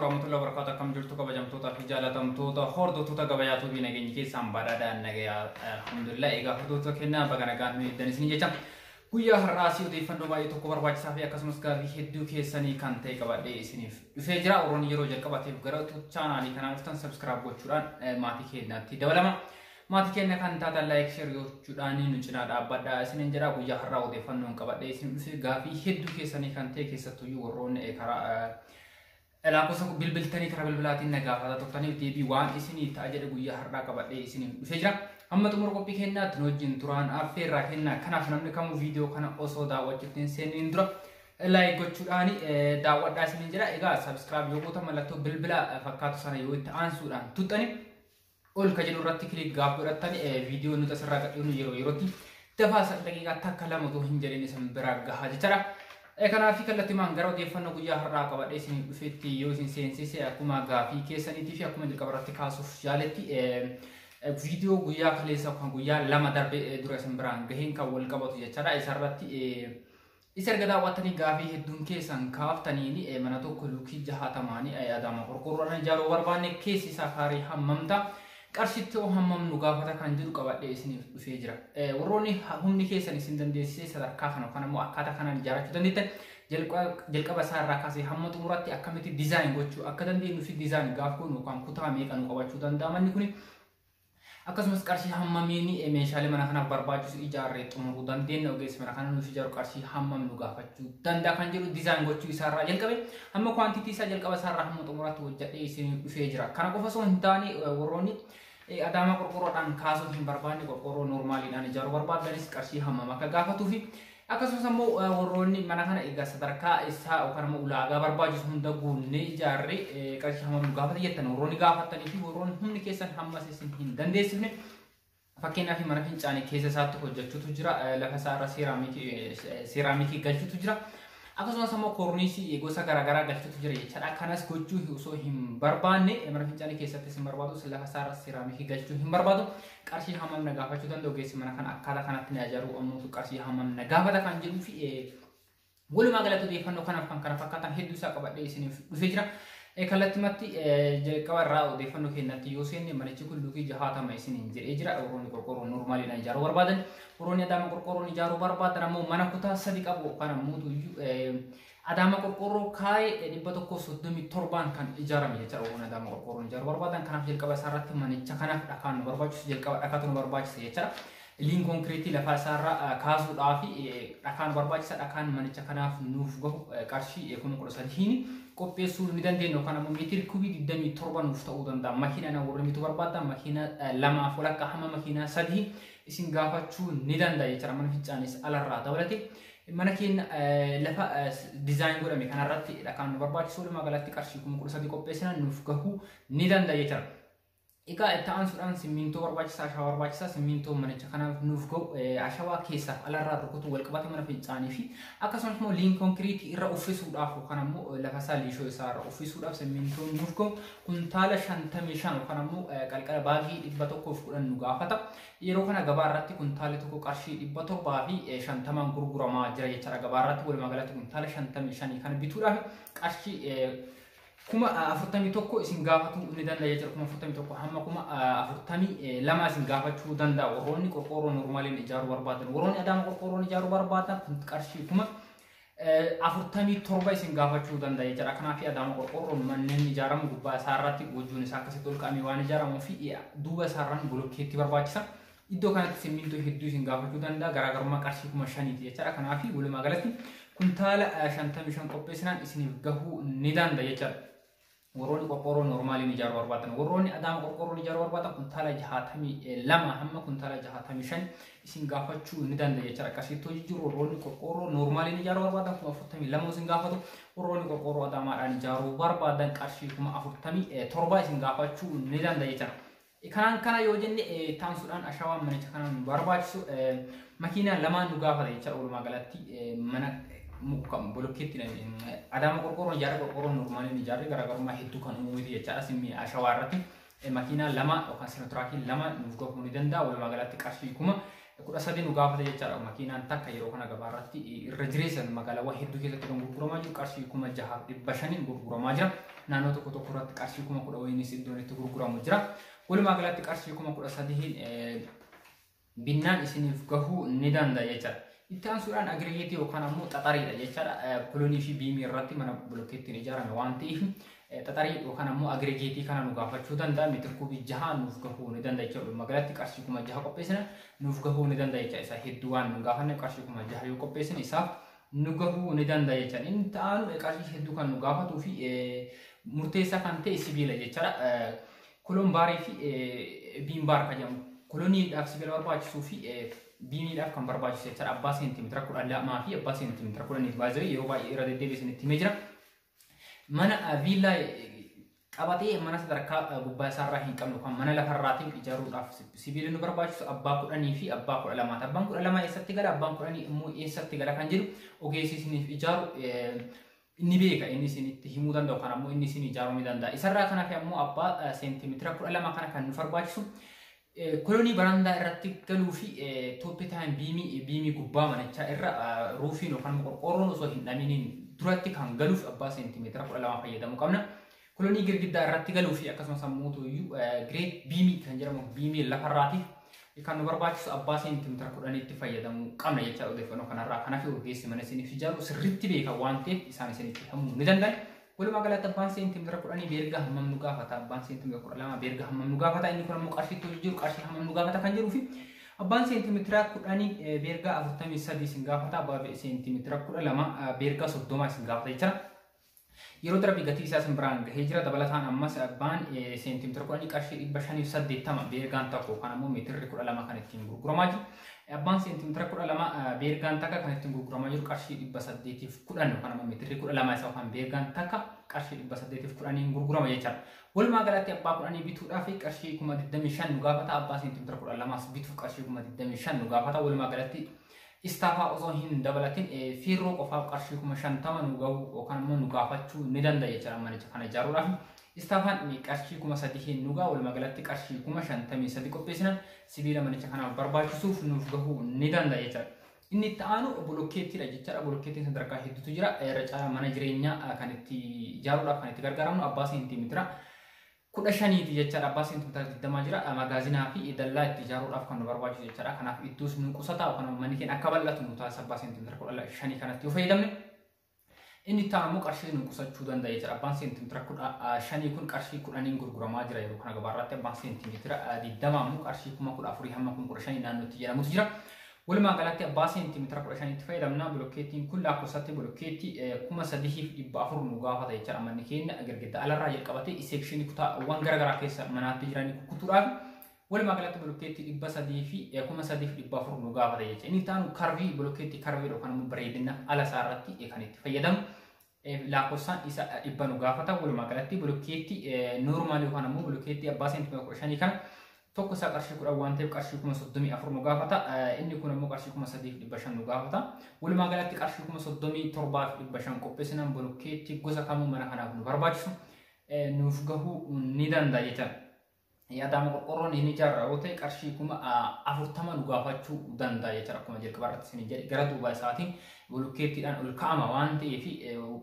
warahmatullahi wabarakatuh. Kam jirtu kabajamtoota fi jaalatamtoota hordoftoota gabayaatu fi nageenya keessaan badhaadhaan nagayaa alhamdulillah egaa hordoftoota kennaa baga nagaan miidhan isin jecha guyyaa har'aasii odeeffannoo baay'ee tokko barbaachisaa fi akkasumas gaaffii hedduu keessanii kan ta'e qabadhee isiniif dhufee jira. Oroon yeroo jalqabateef gara chaanaalii kanaa dhuftan subscribe gochuudhaan maatii keenyaatti dabalama. Maatii keenya kan taatan like share gochuudhaan nu cinaa dhaabbadhaa isiniin jedha. Guyyaa har'aa odeeffannoon qabadhee isiniif dhufee gaaffii hedduu keessanii kan ta'e keessattuu warroon karaa lakkoofsa bilbiltanii karaa bilbilaatiin nagaafata tokkaniif deebii waan isinii ta'a jedhe guyyaa har'aa qabadhee isiniif dhufee jira. Amma xumura qophii keenyaatti nu wajjin turaan affeerraa kennaa. Kanaaf namni kamuu viidiyoo kana osoo daawwachuuf hin seeniin dura like gochuudhaan daawwadhaa isiniin jedha. Egaa subscribe yoo gootan mallattoo bilbila fakkaatu sana yoo itti aansuudhaan tuttani ol ka jedhu irratti kilik gaafa godhatani viidiyoo nuti asirraa gadhiifnu yeroo yerootti dafaa daqiiqaa takka lama otoo hin jedhin isin biraa gahaa jechuudha. Kanaaf kallattimaan gara odeeffannoo guyyaa har'aa qabadhee isiniif dhufeetti yoo isin seensise akkuma gaaffii keessaniitii fi akkuma jalqaba irratti kaasuuf jaaletti viidiyoo guyyaa kaleessa kan guyyaa lama darbee dura isin biraan gaheen kan wal qabatu jechaadha. Isarratti isa erga daawwattanii gaaffii hedduun keessan kaaftaniin mana tokko luukii 60 Adaamaa qorqoorroodhaan ijaaruu barbaanne keessi isaa kaarii hammamta qarshitti hammamnu gaafata kan jedhu qabadhee isiniif dhufee jira. Warroonni humni keessan isin dandeessisee sadarkaa kana kan immoo akkaataa kanaan ijaarachuu dandeettan jalqaba isaa irraa kaasee hamma xumuratti akkamitti diizaayin gochuu akka dandeenyu fi diizaayin gaafa goonu yookaan kutaa meeqa nu qabachuu danda'a manni kun akkasumas qarshii hammamiin meeshaalee mana kanaaf barbaachisu ijaarree xumuruu dandeenya ogeessi mana kana nuuf ijaaru qarshii hammam nu gaafachuu danda'a kan jedhu diizaayin gochuu isaarraa jalqabe hamma kwaantitii isaa jalqaba isaarraa hamma xumuratti hojjedhee isiniif dhufee jira. Kana qofa osoo hin taane warroonni Adaamaa qorqoorroodhaan kaasuu hin barbaanne qorqoorroo normaaliidhaan ijaaruu barbaadanis qarshii hammam akka gaafatuu fi akkasumas immoo warroonni mana kana egaa sadarkaa isaa yookaan immoo ulaagaa barbaachisu hunda guunnee ijaarree qarshii hammam gaafata jettan warroonni gaafatanii fi warroonni humni keessan hammas isin hin dandeessifne fakkeenyaaf mana fincaanii keessa isaatti hojjechuutu jira lafa isaarra seeraamikii galchuutu jira. Akkasumas immoo korniisii gosa garaagaraa galchuutu jira jechaadha. Kanas gochuu osoo hin barbaanne mana fincaanii keessatti isin barbaadu lafa isaarra seeraamikii galchuu hin barbaadu qarshii hammam na gaafachuu danda'u ogeessi mana kana akkaataa kanatti na ijaaruu ammoo qarshii hammam na gaafata kan jedhuu fi walumaa galatti odeeffannoo kanaaf kan kana fakkaatan hedduu isaa qabadhee isiniif dhufee jira. Kallattimatti jalqaba irraa odeeffannoo keenyatti yoo seenne manichi kun luukii 60 isiniin jedhee jira. Warroonni qorqoorroo normaaliidhaan ijaaruu barbaadan warroonni Adaamaa qorqoorroon ijaaruu barbaadan ammoo mana kutaa 3 qabu kan ammoo Adaamaa qorqoorroo kaayee 137 kan ijaarame jechuudha. Warroonni Adaamaa qorqoorroon ijaaruu barbaadan kanaaf jalqaba isaarratti manicha kanaaf dhakaan nu barbaachisu jalqaba dhakaatu nu barbaachisa jechuudha. Liin konkiriitii lafa isaarraa kaasuudhaaf dhakaan barbaachisa. Dhakaan manicha kanaaf nuuf gahu qarshii 13,000 qopheessuu ni dandeenya yookaan ammoo meetiri kubii 27 nuuf ta'uu danda'a. Makiinaa warri mitu barbaadan makiinaa 2 walakkaa hamma makiinaa 3 isin gaafachuu ni danda'a jechuudha. Mana fincaanis alarraa dabalate mana keenya lafa diizaayin godhame kanarratti dhakaan nu barbaachisu walumaa galatti qarshii 13,000 qopheessinaan nuuf gahuu ni danda'a jechuudha. Egaa itti aansuudhaan simmintoo barbaachisaa ashawaa barbaachisaa simmintoo manicha kanaaf nuuf gahu ashawaa keessaa alarraa rukutuu walqabate mana fincaanii fi akkasumas immoo liin konkiriitii irra uffisuudhaaf yookaan ammoo lafa isaa liishoo isaa irra uffisuudhaaf simmintoon nuuf gahu kuntaala 55 yookaan ammoo qalqala baagii 110 nu gaafata. Yeroo kana gabaa irratti kuntaali tokko qarshii 750 gurguramaa jira jechuudha. Gabaa irratti walumaa galatti kuntaala 55 kana bituudhaaf qarshii kuma 41 isin gaafatu ni danda'a jechuudha. Kuma 41 hamma kuma 42 isin gaafachuu danda'a. Warroonni qorqoorroo normaaliin ijaaruu barbaadan warroonni Adaamaa qorqoorroon ijaaruu barbaadan qarshii kuma 47 isin gaafachuu danda'a jechuudha. Kanaaf Adaamaa qorqoorroon manneen ijaaramu gubbaa isaarratti gojuun isaa akkasitti ol kaa'amee waan ijaaramuu fi duuba isaarraan bolokkeetti barbaachisa. Iddoo kanatti simmintoo hedduu isin gaafachuu danda'a. Garaagarummaa qarshii kuma 5 jechuudha. Kanaaf walumaa galatti kuntaala 55 qopheessinaan isiniif gahuu ni danda'a jechuudha. Warroonni qorqoorroo normaaliin ijaaruu barbaadan warroonni Adaamaa qorqoorroon ijaaruu barbaadan kuntaala 62 hamma kuntaala 65 isin gaafachuu ni danda'a jechuudha. Akkasitti hojii jiru warroonni qorqoorroo normaaliin ijaaruu barbaadan 42 isin gaafatu warroonni qorqoorroo Adaamaadhaan ijaaruu barbaadan qarshii 47 isin gaafachuu ni danda'a jechuudha. Kanaan kana yoo jenne taansuudhaan ashawaa manicha kanaan barbaachisu makiinaa 2 nu gaafata jechuudha. Walumaa galatti mana mukaan bolokkeetti Adaamaa qorqoorroon ijaaree qorqoorroon normaaliin ijaaree garaagarummaa hedduu kan uumuu jechaadha. Simmi ashawaa irratti makiinaa 2 yookaan sinotiraakii 2 nuuf gahuu ni danda'a. Walumaa galatti qarshii kuma kudha sadii nu gaafata jechaadha makiinaan takka yeroo kana gabaarratti irra jireessan magaalawwan hedduu keessatti kan gurguramaa jiru qarshii 6,500 gurguramaa jira. Naannoo tokko tokko irratti qarshii 10,000 wayinis iddoon itti gurguramu jira. Walumaa galatti qarshii 13,000 binnaan isiniif gahuu ni danda'a jechaadha. Itti aansuudhaan agirigeetii yookaan ammoo xaxariidha jechaadha. Kolonii fi biimii irratti mana bulokkeettiin ijaarame waan ta'eef xaxarii yookaan ammoo agirigeetii kana nu gaafachuu danda'a. Meetira kuubii 6 nuuf gahuu ni danda'a jechuudha. Magaalatti qarshii 6,000 qopheessina nuuf gahuu ni danda'a jechuudha. Isa hedduu waan nu gaafanne qarshii 6,000 yoo qopheessine isaaf nu gahuu ni danda'a jechuudha. Inni ta'aanu qarshii hedduu kan nu gaafatuu fi murteessaa kan ta'e sibiila jechuudha. Kolombaarii fi biimbaar kan jedhamu koloniidhaaf sibiila barbaachisuu fi biimiidhaaf kan barbaachisu jechuudha. Abbaa seentimeetira 12 fi abbaa seentimeetira 10 baay'ee yeroo baay'ee irra deddeebisan itti himee jira. Mana viillaa qabatee mana sadarkaa gubbaa isaarraa hin qabnu kan mana lafarraatiin ijaaruudhaaf sibiila nu barbaachisu abbaa 10 fi abbaa 12. Abbaan 12 eessatti gala abbaan 10 immoo eessatti gala kan jedhu ogeessi isiniif ijaaru inni beeka inni isinitti himuu danda'u kan ammoo inni isin ijaaruu ni danda'a. Isarraa kanaaf ammoo abbaa seentimeetira 12 kana kan nu barbaachisu kolonii barandaa irratti galuu fi tooppitaan biimii gubbaa manichaa irra ruufiin yookaan qorqoorroon osoo hin dhaminiin duratti kan galuuf abbaa seentimeetira 12 fayyadamuu qabna. Kolonii girgiddaa irratti galuu fi akkasumas ammoo gireet biimii kan jedhamu biimii lafarraatiif kan nu barbaachisu abbaa seentimeetira 10 itti fayyadamuu qabna jecha odeeffannoo kanarraa. Kanaaf ogeessi mana isiniif ijaaru sirriitti beeka waan ta'eef isaan isinitti himuu ni danda'an. Walumaa galatti abbaan seentimeetira 10 beerga hammam nu gaafata abbaan seentimeetira 12 beerga hammam nu gaafata inni kun ammoo qarshiitti jiru qarshii hammam nu gaafata kan jedhuu fi abbaan seentimeetira 10 beerga 43 isin gaafata abbaa seentimeetira 12 beerga 30 isin gaafata jechuudha. Yeroo darbii gatii isaa isin biraan gahee jira dabalataan ammas abbaan seentimeetira 10 qarshii 580 beergaan tokko kan ammoo meetirri 12 kan ittiin gurguramaa jiru. Abbaan seentimeetira 12 beergaan takka kan ittiin gurguramaa jiru qarshii 810 kan ammoo meetirri 12 isaa kan beergaan takka qarshii 810 gurgurama jechuudha. Walumaa galatti abbaa 10 bituudhaaf qarshii 25,000 nu gaafata abbaa seentimeetira 12 bituuf qarshii 25,000 nu gaafata. Walumaa galatti istaafaa osoo hin dabalatin fiirroo qofaaf qarshii 50,000 nu gahu yookaan immoo nu gaafachuu ni danda'a jechuudha manicha kana ijaaruudhaaf. Istaafaan qarshii 3,000 nu gahu walumaa galatti qarshii 53,000 qopheessinan sibiila manicha kanaaf barbaachisuuf nuuf gahuu ni danda'a jechuudha. Inni itti aanu bolokkeettiidha jechuudha. Bolokkeettiin sadarkaa hedduutu jira. Irra caalaa mana jireenyaa kan itti ijaaruudhaaf kan itti gargaaramnu abbaa seentimeetira 15 jechuudha. Abbaa seentimeetira 20 jira. Magaazinaa fi dallaa itti ijaaruudhaaf kan nu barbaachisu jechuudha. Kanaaf iddoos nu qusataa yookaan manni keenya akka bal'atu nu taasisa abbaa seentimeetira 15 kanatti yoo fayyadamne. Inni itti aanu qarshii nu qusachuu danda'a jechuudha. Abbaan seentimeetira 15 kun qarshii 10 gurguramaa jira yeroo kana gabaarratti abbaan seentimeetira 20 ammoo qarshii 14,000 hamma 15,000 naannootti jedhamutu jira. Walumaa galatti abbaa seentimeetira 15 itti fayyadamna. Bolokkeettiin kun lakkoofsatti bolokkeettii 3,400 nu gaafata jechuudha. Manni keenya girgiddaa alarraa jalqabatee seekshinii kutaawwan garaagaraa keessa manaatti jiranii kukutuudhaaf walumaa galatti bolokkeettii 300 fi 3,400 nu gaafata jechuudha. Inni taanu karvii bolokkeettii karvii yookaan immoo bareedina ala isaarratti kan itti fayyadamu lakkoofsaan isa 100 nu gaafata. Walumaa galatti bolokkeettii noormaali yookaan immoo bolokkeettii abbaa seentimeetira 15 kana tokko isaa qarshii 10 waan ta'eef qarshii 34 nu gaafata. Inni kun immoo qarshii 3,500 nu gaafata. Walumaa galatti qarshii 37,500 qopheessinan bolokkeettii gosa kamuu mana kanaaf nu barbaachisu nuuf gahuu ni danda'a jechuudha. Yaadama qorqorroon inni ijaarra yoo ta'e qarshii 40 nu gaafachuu danda'a jechuudha. Akkuma jalqabarratti isin jedhe gara duuba isaatiin bolokkeettiidhaan ol ka'ama waan ta'eef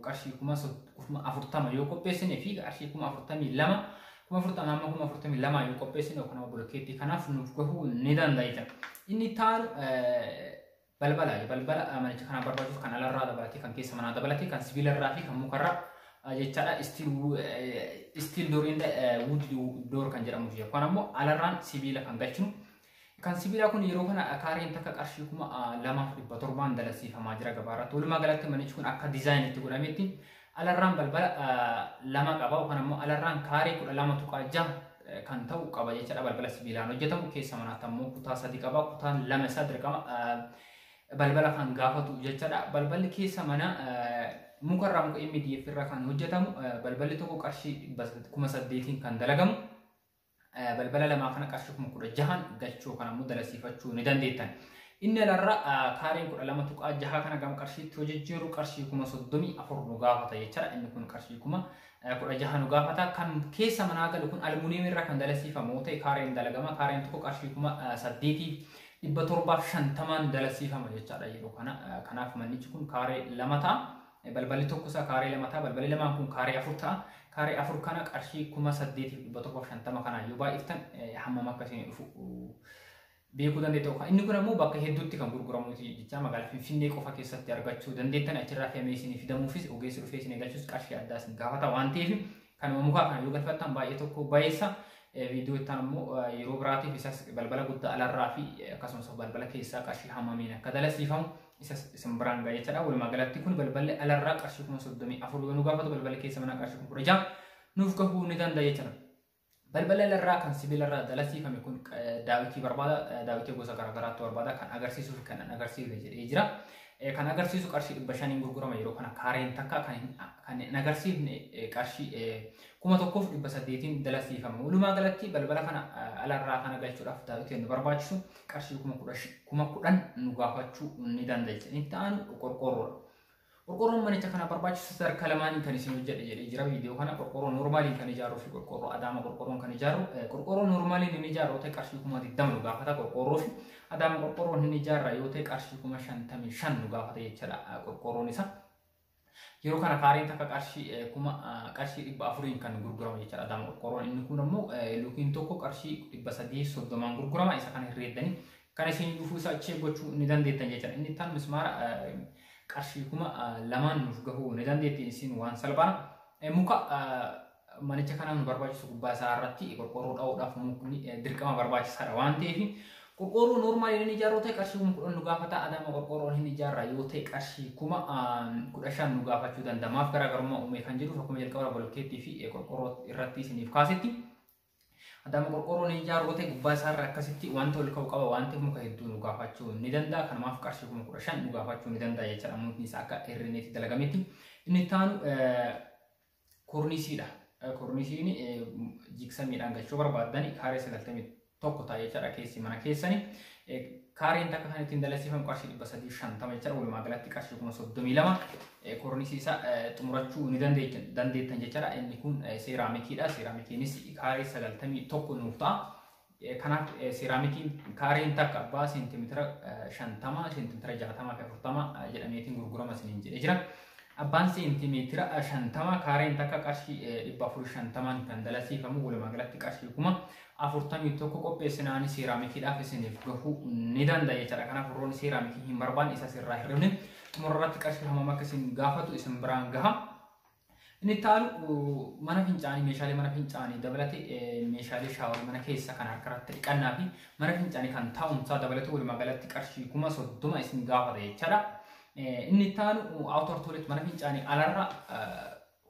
qarshii 40 yoo qopheessine fi qarshii 42 42 yoo qopheessine yookaan bolokkeettii kanaaf nuuf gahuu ni danda'a jechuudha. Inni taanu balbala manicha kanaan barbaachisu kan alarraa dabalatee kan keessa manaa dabalatee kan sibiilarraa fi kan mukarraa jechaadha. Istiil dooriin wood door kan jedhamu yookaan ammoo alarraan sibiila kan galchinu. Kan sibiila kun yeroo kana kaareen takka qarshii 2,700 dalasiifamaa jira gabaarratti. Walumaa galatti manichi kun akka diizaayiniitti godhametti alarraan balbala lama qaba yookaan ammoo alarraan kaaree 12.6 kan ta'u qaba jechaadha. Balbala sibiilaan hojjetamu keessa manaatti ammoo kutaa 3 qaba. Kutaan 2 isaa dirqama balbala kan gaafatu jechaadha. Balballi keessa mana mukarraa muka MDF irraa kan hojjetamu balballi tokko qarshii 8,000 kan dalagamu. Balbala lamaa kana qarshii 16,000 galchuu kan ammoo dalasiifachuu ni dandeettan. Inni alarraa kaareen 12.6 kana gama qarshiitti hojjechiiru qarshii 34 nu gaafata jechaadha. Inni kun qarshii 16 nu gaafata. Kan keessa manaa galu kun almuuniyeem irraa kan dalasiifamu ta'e kaareen dalagama. Kaareen tokko qarshii 8,000 dhibba torbaaf shantamaan dalasiifama jechaadha yeroo kana. Kanaaf manichi kun kaaree lama ta'a. Balballi tokko isaa kaaree lama ta'a. Balballi lamaan kun kaaree afur ta'a. Kaaree afur kana qarshii 8,750 kana yoo baay'iftan hammam akkasiin dhufu beekuu dandeettu. Inni kun ammoo bakka hedduutti kan gurguramu jecha magaalaa Finfinnee qofa keessatti argachuu dandeettan. Achirraa fe'amee isin fidamuufis ogeessi dhufee isin galchuus qarshii addaa isin gaafata waan ta'eef kanuma mukaa kana yoo galfattan baay'ee tokko baay'isa. Video ittaan ammoo yeroo biraatiif isas balbala guddaa alarraa fi akkasumas balbala keessaa qarshii hammamiin akka dalasiifamu isas isin biraan ga'a jechaadha. Walumaa galatti kun balballi alarraa qarshii 34,000 yoo nu gaafatu balballi keessa mana qarshii 16,000 nuuf gahuu ni danda'a jechaadha. Balbala alarraa kan sibiilarraa dalasiifame kun daawitii barbaada. Daawitii gosa garaagaraatu barbaada. Kan agarsiisuuf kan agarsiisu jedhee jira. Kan agarsiisu qarshii 500 gurgurama yeroo kana kaareen takka kan agarsiifne qarshii 1,800 dalasiifama. Walumaa galatti balbala kana alarraa kana galchuudhaaf daawitii nu barbaachisu qarshii 10,000 nu gaafachuu ni danda'a. Inni ta'an qorqorroodha. Qorqorroon manicha kana barbaachisu sadarkaa lamaaniin kan isin hojjedhe jedhee jira viidiyoo kana. Qorqorroo normaaliin kan ijaaruu fi qorqorroo adaama qorqorroon kan ijaaru. Qorqorroo normaaliin inni ijaaru ta'e qarshii 20,000 nu gaafata. Qorqorroo fi adaama qorqorroon inni ijaarra yoo ta'e qarshii 55,000 nu gaafata jechaadha qorqorroon isa. Yeroo kana kaareen takka qarshii 400 kan gurguramu jechaadha adaama qorqorroon. Inni kun ammoo lukiin tokko qarshii 330 gurgurama. Isa kana herreeddanii kan isin dhufuu isaa achii gochuu ni dandeettan jechaadha. Inni taan mismaara qarshii 2,000 nuuf gahuu ni dandeetti isin waan salphaadha. Muka manicha kana nu barbaachisu gubbaa isaa irratti qorqorroo dha'uudhaaf mukni dirqama barbaachisaadha waan ta'eef qorqorroo normaaliin inni ijaaruu ta'e qarshii 10,000 nu gaafata. Adaama qorqorroon inni ijaarra yoo ta'e qarshii 15,000 nu gaafachuu danda'a. Maaf garaagarummaa uumee kan jedhuuf akkuma jalqaba bolkeettii fi qorqorroo irratti isiniif kaasetti. Adaama qorqorroon inni ijaaruu ta'e gubbaa isaa irraa akkasitti wanta ol ka'u qaba waan ta'eef muka hedduu nu gaafachuu ni danda'a. Kanaaf qarshii 15,000 nu gaafachuu ni danda'a jechaadha. Mukni isaa akka herreneetti dalagametti. Inni taanu korniisiidha. Korniisiin jiksamiidhaan galchuu barbaaddan kaaree 91 ta'a jechaadha keessi mana keessanii. Kaareen takka kan ittiin dalasiifamu qarshii 350 jechaadha. Walumaa galatti qarshii 32,000 korniisii isaa xumurachuu ni dandeettan jechaadha. Inni kun seeraamikiidha. Seeraamikiinis kaaree 91 nuuf ta'a. Kanaaf seeraamikiin kaareen takka abbaa seentimeetira 50, seentimeetira 60 fi 40 jedhameetiin gurgurama isiniin jedhee jira. Abbaan seentimeetira 50 kaareen takka qarshii 450 kan dalasiifamu. Walumaa galatti qarshii 41 qopheessinaan seeraamikiidhaaf isiniif gahuu ni danda'a jechaadha. Kanaaf warroonni seeraamikii hin barbaanne isa sirraa hir'ifne xumurarratti qarshii hammam akka isin gaafatu isin biraan gaha. Inni taanu mana fincaanii meeshaalee mana fincaanii dabalatee meeshaalee shaaworii mana keessa kan harkarratti dhiqannaa fi mana fincaanii kan taa'umsaa dabalatee walumaa galatti qarshii 30,000 isin gaafata jechaadha. Inni taanu outdoor toilet mana fincaanii alarra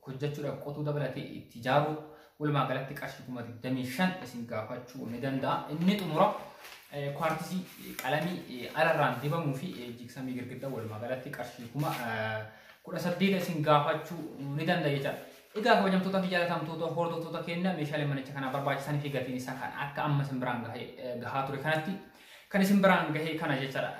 hojjechuudhaaf qotuu dabalatee itti ijaaruu walumaa galatti qarshii 25,000 isin gaafachuu ni danda'a. Inni xumura kwartisii qalamii alarraan dibamuu fi jigsamii girgiddaa walumaa galatti qarshii 18,000 isin gaafachuu ni danda'a jechaadha. Egaa kabajamtoota fi jaalatamtoota hordoftoota keenya meeshaalee manicha kana barbaachisan fi gatiin isaa kan akka amma isin biraan gahaa ture kanatti kan isin biraan gahee kana jechaadha.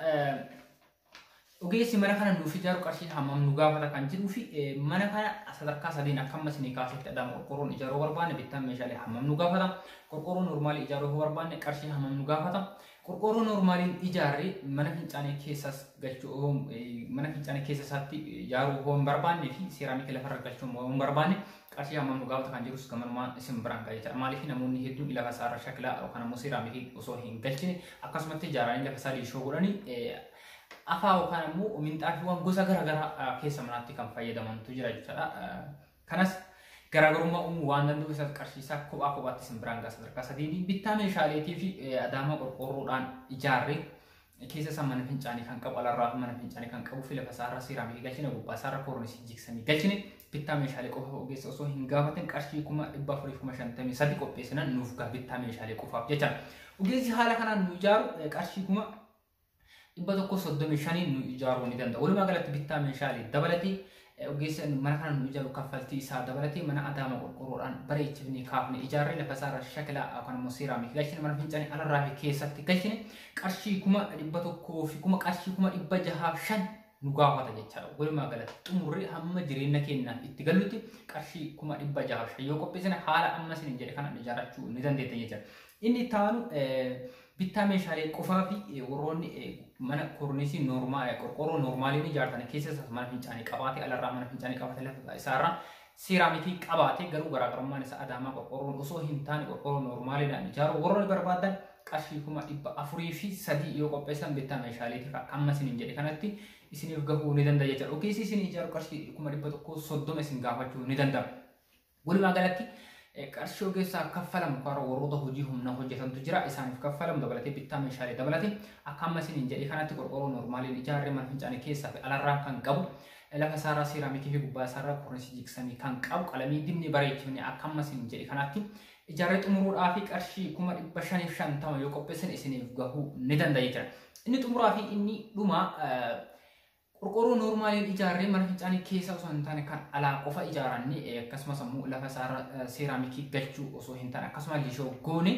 Ogeessi mana kana nuuf ijaaru qarshii hammam nu gaafata kan jedhuu fi mana kana sadarkaa sadiin akka amma isin kaasetti adaama qorqorroon ijaaruu barbaanne bittaan meeshaalee hammam nu gaafata. Qorqorroon normaalii ijaaruu barbaanne qarshii hammam nu gaafata. Qorqorroon normaaliin ijaarree mana fincaanii keessas galchuu mana fincaanii keessa isaatti ijaaruu hin barbaanne fi seeraamikii lafarra galchuu hin barbaanne qarshii hammam nu gaafata kan jedhus gamanumaan isin biraan ga'a jechaadha. Maaliif namoonni hedduun lafa isaarra shakilaa yookaan ammoo seeraamikii osoo hin galchine akkasumatti ijaaranii lafa isaa liishoo godhanii afaa yookaan ammoo minxaafiiwwan gosa garaagaraa keessa manaatti kan fayyadamantu jira jechaadha. Kanas garaagarummaa uumuu waan danda'u isa qarshiisaa kophaatti isin biraan ga'a sadarkaa sadiin bittaa meeshaaleetii fi adaama qorqorroodhaan ijaarree keessa isaa mana fincaanii kan qabu alarraa mana fincaanii kan qabu fi lafa isaarra seeraamikii galchine gubbaa isaarra korniisii jigsanii galchine bittaa meeshaalee qofa ogeessa osoo hin gaafatin qarshii 453 qopheessinan nuuf ga'a bittaa meeshaalee qofaaf jechaadha. Ogeessi haala kanaan nu ijaaru qarshii 135 nu ijaaruu ni danda'a. Walumaa galatti bittaa meeshaalee dabalatee ogeessa mana kana nu ijaaru kaffaltii isaa dabalatee mana adaama qorqorroodhaan bareechifnee kaafne ijaarree lafa isaarra shakilaa yookaan immoo seeraamikii galchine mana fincaanii alarraa fi keessatti galchine qarshii 100,000 fi qarshii 605 nu gaafata jechaadha. Walumaa galatti xumurree hamma jireenya keenyaaf itti galutti qarshii 605 yoo qopheessine haala amma isin jedhe kana ijaarrachuu ni dandeettan jechaadha. Inni taanu bittaa meeshaalee qofaa fi warroonni mana korniisii qorqorroo noormaaliin ijaartan keessas mana fincaanii qabaate alarraa mana fincaanii qabaate lafa isaarraa seeraamikii qabaate garuu garaagarummaan isaa adaamaa qorqorroon osoo hin taane qorqorroo noormaaliidhaan ijaaru warroonni barbaadan qarshii 403 yoo qopheessan bittaa meeshaaleetiif amma isin jedhe kanatti isiniif gahuu ni danda'a jechuudha. Ogeessi isin ijaaru qarshii 130 isin gaafachuu ni danda'a. Walumaa galatti qarshii ogeessaa kaffalamu karaa warroota hojii humna hojjetantu jira isaaniif kaffalamu dabalatee bittaa meeshaalee dabalatee akka amma isin jedhe kanatti qorqorroo noormaaliin ijaarree mana fincaanii keessaa fi alarraa kan qabu lafa isaarraa seeraamikii fi gubbaa isaarraa korniisii jigsanii kan qabu qalamii dibni bareechifne akka amma isin jedhe kanatti ijaarree xumuruudhaa fi qarshii 550 yoo qopheessan isiniif gahuu ni danda'a jechuudha. Inni xumuraa fi inni dhuma qorqorroo noormaaliin ijaarree mana fincaanii keessa osoo hin taane kan alaa qofa ijaaranne akkasumas immoo lafa isaarra seeraamikii galchuu osoo hin taane akkasumas lishoo goone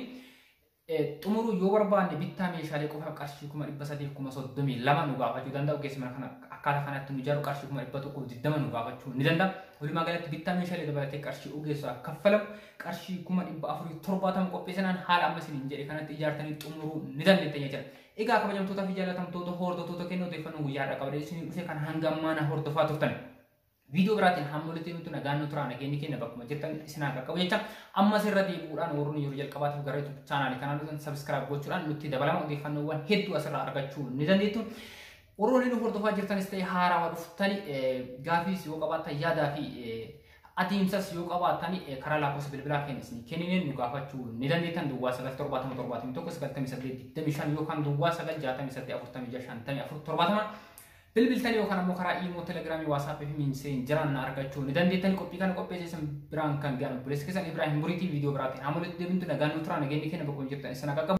xumuruu yoo barbaanne bittaa meeshaalee qofa qarshii 332 nu gaafachuu danda'a. Ogeessi mana kana akkaataa kanatti nu ijaaru qarshii 120 nu gaafachuu ni danda'a. Walumaa galatti bittaa meeshaalee dabalatee qarshii ogeessaa kaffalamu qarshii 470 qopheessinaan haala amma isin jedhe kanatti ijaartanii xumuruu ni dandeettan jechuudha. Egaa kabajamtoota fi jaalatamtoota hordoftoota keenya odeeffannoo guyyaadhaa qabdee isin dhufe kan hanga ammaana hordofaa turtan. Viidiyoo biraatiin hamma walitti nuti nagaan nu turaa nageenyi keenya bakkuma jirtan isin haa qaqqabu jecha amma sirra deebi'uudhaan warroonni yeroo jalqabaatiif gara YouTube chaanaalii kanaan dhufan subscribe gochuudhaan nutti dabalama odeeffannoowwan hedduu asirraa argachuu ni dandeettu. Warroonni nu hordofaa jirtanis ta'e haarawaa dhuftanii gaafiis yoo qabaattan yaadaa fi adeemsas yoo qabaattan karaa lakkoofsa bilbilaa keenya isin kennine nu gaafachuu ni dandeettan. Duwwaa 977 yookaan duwwaa 967 bilbiltanii yookaan ammoo karaa iimoo telegiraamii waasaapii fi miisenjaraan argachuu ni dandeettan. Qophii kana qopheessan biraan kan gaanu bulees keessan Ibrahim Buriitii viidiyoo biraatiin hamma walitti deebintu nagaan nu turaa nageenyi keenya bakkuma jirtan isin haa qaqqabu.